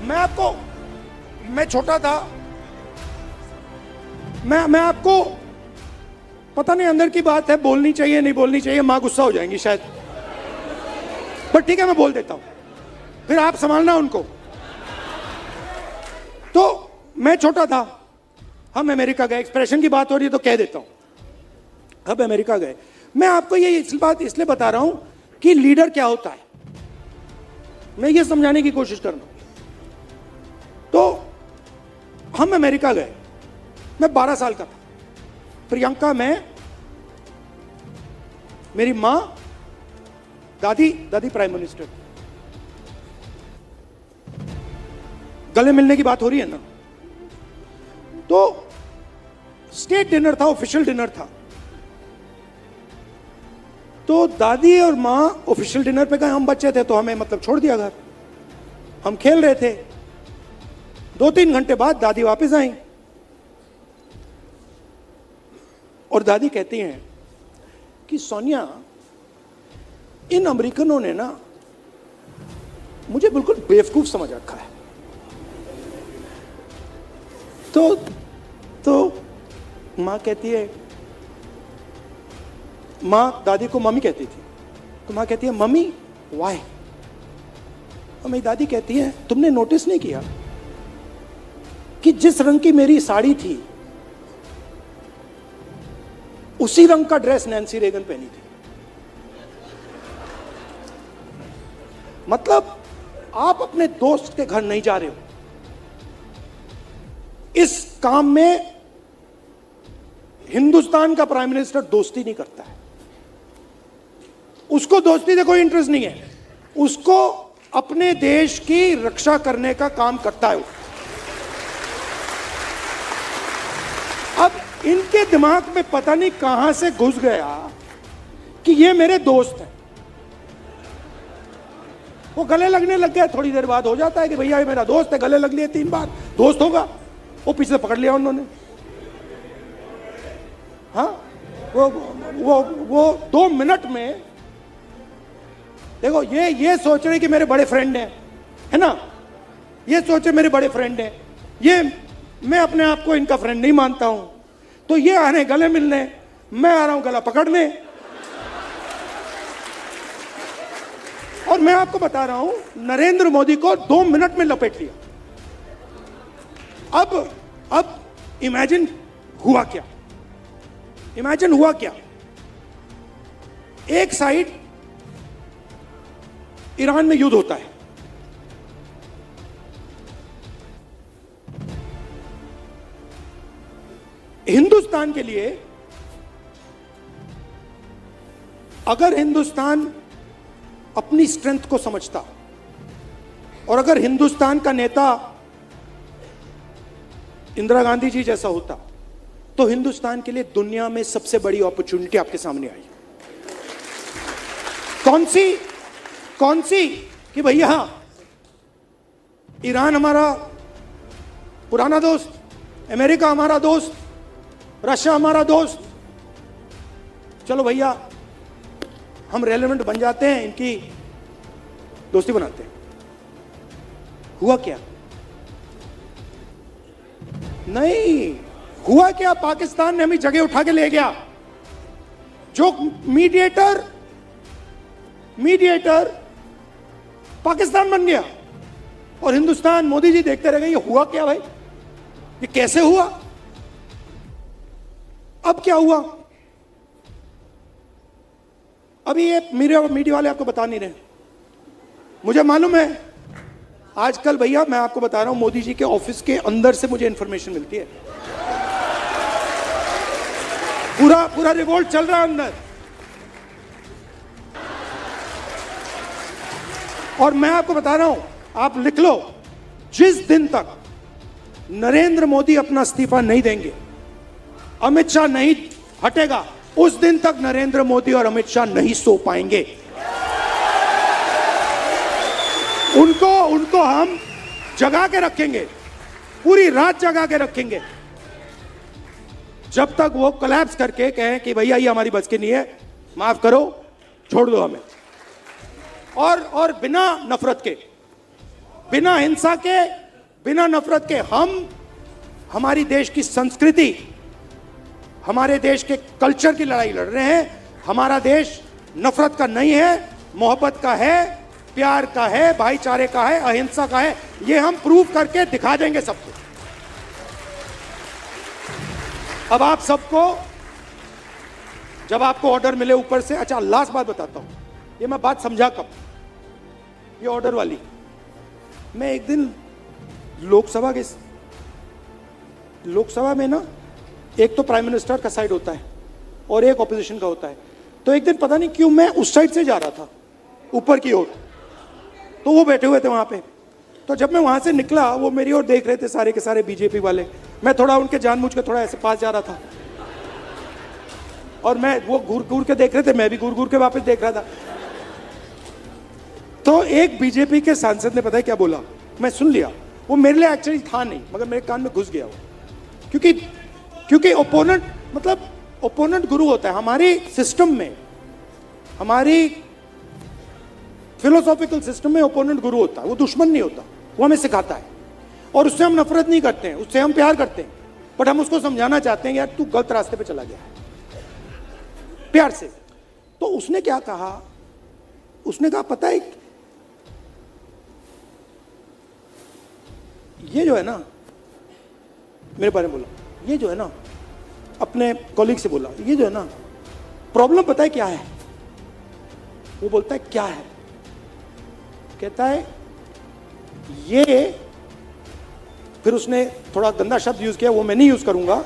मैं छोटा था, मैं आपको पता नहीं अंदर की बात है, बोलनी चाहिए नहीं बोलनी चाहिए, मां गुस्सा हो जाएंगी शायद, पर ठीक है मैं बोल देता हूं, फिर आप संभालना उनको। तो मैं छोटा था, हम अमेरिका गए, एक्सप्रेशन की बात हो रही है तो कह देता हूं, अब अमेरिका गए। मैं आपको ये इस बात इसलिए बता रहा हूं कि लीडर क्या होता है, मैं ये समझाने की कोशिश कर रहा हूं। तो हम अमेरिका गए, मैं 12 साल का था, प्रियंका, मैं, मेरी मां, दादी प्राइम मिनिस्टर, गले मिलने की बात हो रही है ना। तो स्टेट डिनर था, ऑफिशियल डिनर था। तो दादी और मां ऑफिशियल डिनर पे गए, हम बच्चे थे तो हमें मतलब छोड़ दिया घर, हम खेल रहे थे। 2-3 घंटे बाद दादी वापस आई और दादी कहती हैं कि सोनिया, इन अमेरिकनों ने ना मुझे बिल्कुल बेवकूफ समझ रखा है। तो मां कहती है, मां दादी को मम्मी कहती थी, तो मां कहती है मम्मी वाई। और मेरी दादी कहती है तुमने नोटिस नहीं किया कि जिस रंग की मेरी साड़ी थी उसी रंग का ड्रेस नैन्सी रेगन पहनी थी। मतलब आप अपने दोस्त के घर नहीं जा रहे हो, इस काम में हिंदुस्तान का प्राइम मिनिस्टर दोस्ती नहीं करता है, उसको दोस्ती से कोई इंटरेस्ट नहीं है, उसको अपने देश की रक्षा करने का काम करता है। अब इनके दिमाग में पता नहीं कहां से घुस गया कि ये मेरे दोस्त हैं। वो गले लगने लग गया, थोड़ी देर बाद हो जाता है कि भैया ये मेरा दोस्त है, गले लग लिए 3 बार, दोस्त होगा। वो पीछे पकड़ लिया उन्होंने, हाँ वो 2 मिनट में, देखो ये सोच रहे कि मेरे बड़े फ्रेंड हैं, है ना, ये सोचे मेरे बड़े फ्रेंड हैं, ये मैं अपने आप को इनका फ्रेंड नहीं मानता हूं, तो ये आ रहे गले मिलने, मैं आ रहा हूं गला पकड़ने। और मैं आपको बता रहा हूं नरेंद्र मोदी को 2 मिनट में लपेट लिया। अब इमेजिन हुआ क्या, इमेजिन हुआ क्या, एक साइड ईरान में युद्ध होता है, हिंदुस्तान के लिए अगर हिंदुस्तान अपनी स्ट्रेंथ को समझता और अगर हिंदुस्तान का नेता इंदिरा गांधी जी जैसा होता तो हिंदुस्तान के लिए दुनिया में सबसे बड़ी अपॉर्चुनिटी आपके सामने आई। कौन सी कि भैया ईरान हमारा पुराना दोस्त, अमेरिका हमारा दोस्त, रशिया हमारा दोस्त, चलो भैया हम रेलेवेंट बन जाते हैं, इनकी दोस्ती बनाते हैं। हुआ क्या? नहीं हुआ क्या, पाकिस्तान ने हमें जगह उठा के ले गया। जो मीडिएटर पाकिस्तान बन गया और हिंदुस्तान, मोदी जी देखते रह गए ये हुआ क्या भाई, ये कैसे हुआ। अब क्या हुआ, अभी ये मीडिया वाले आपको बता नहीं रहे, मुझे मालूम है। आजकल भैया मैं आपको बता रहा हूं, मोदी जी के ऑफिस के अंदर से मुझे इंफॉर्मेशन मिलती है, पूरा रिवोल्ट चल रहा है अंदर। और मैं आपको बता रहा हूं, आप लिख लो, जिस दिन तक नरेंद्र मोदी अपना इस्तीफा नहीं देंगे, अमित शाह नहीं हटेगा, उस दिन तक नरेंद्र मोदी और अमित शाह नहीं सो पाएंगे। उनको हम जगा के रखेंगे, पूरी रात जगा के रखेंगे, जब तक वो कोलैप्स करके कहें कि भैया ये हमारी बस की नहीं है, माफ करो, छोड़ दो हमें। और बिना नफरत के, बिना हिंसा के, बिना नफरत के। हम हमारी देश की संस्कृति, हमारे देश के कल्चर की लड़ाई लड़ रहे हैं। हमारा देश नफरत का नहीं है, मोहब्बत का है, प्यार का है, भाईचारे का है, अहिंसा का है। ये हम प्रूव करके दिखा देंगे सबको। अब आप सबको, जब आपको ऑर्डर मिले ऊपर से, अच्छा लास्ट बात बताता हूं, ये मैं बात समझा कब, ये ऑर्डर वाली। मैं एक दिन लोकसभा में ना, एक तो प्राइम मिनिस्टर का साइड होता है और एक ऑपोजिशन का होता है। तो एक दिन पता नहीं क्यों मैं उस साइड से जा रहा था ऊपर की ओर, तो वो बैठे हुए थे वहां पे। तो जब मैं वहां से निकला, वो मेरी ओर देख रहे थे सारे के सारे बीजेपी वाले। मैं थोड़ा उनके जानबूझ के थोड़ा ऐसे पास जा रहा था, और मैं, वो घूर घूर के देख रहे थे, मैं भी घूर घूर के वापस देख रहा था। तो एक बीजेपी के सांसद ने पता है क्या बोला, मैं सुन लिया। वो मेरे लिए एक्चुअली था नहीं, मगर मेरे कान में घुस गया वो। क्योंकि ओपोनेंट, मतलब ओपोनेंट गुरु होता है हमारी सिस्टम में, हमारी फिलोसॉफिकल सिस्टम में। ओपोनेंट गुरु होता है, वो दुश्मन नहीं होता, वो हमें सिखाता है। और उससे हम नफरत नहीं करते हैं, उससे हम प्यार करते हैं, बट हम उसको समझाना चाहते हैं यार तू गलत रास्ते पे चला गया है, प्यार से। तो उसने क्या कहा, उसने कहा पता है, ये जो है ना, मेरे बारे में बोला, ये जो है ना, अपने कॉलीग से बोला, ये जो है ना प्रॉब्लम पता है क्या है। वो बोलता है क्या है, कहता है ये, फिर उसने थोड़ा गंदा शब्द यूज किया, वो मैं नहीं यूज करूंगा,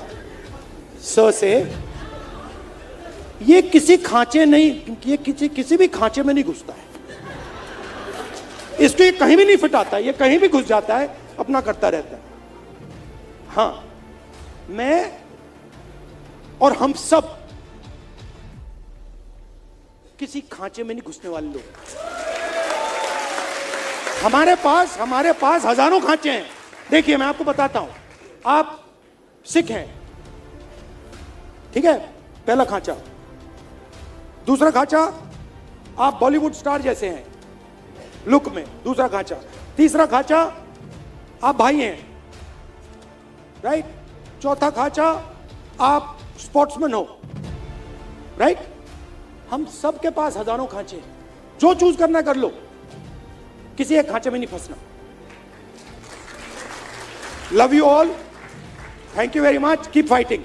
स से, ये किसी खांचे नहीं, ये किसी भी खांचे में नहीं घुसता है, इसको ये कहीं भी नहीं फिट आता है, ये कहीं भी घुस जाता है, अपना करता रहता है। हाँ, मैं और हम सब किसी खांचे में नहीं घुसने वाले लोग। हमारे पास हजारों खांचे हैं। देखिए मैं आपको बताता हूं, आप सिख हैं, ठीक है, पहला खांचा। दूसरा खांचा, आप बॉलीवुड स्टार जैसे हैं लुक में, दूसरा खांचा। तीसरा खांचा, आप भाई हैं, राइट। चौथा खांचा, आप स्पोर्ट्समैन हो, राइट। हम सब के पास हजारों खांचे हैं, जो चूज करना कर लो, किसी एक खांचे में नहीं फंसना। Love you all, thank you very much, keep fighting.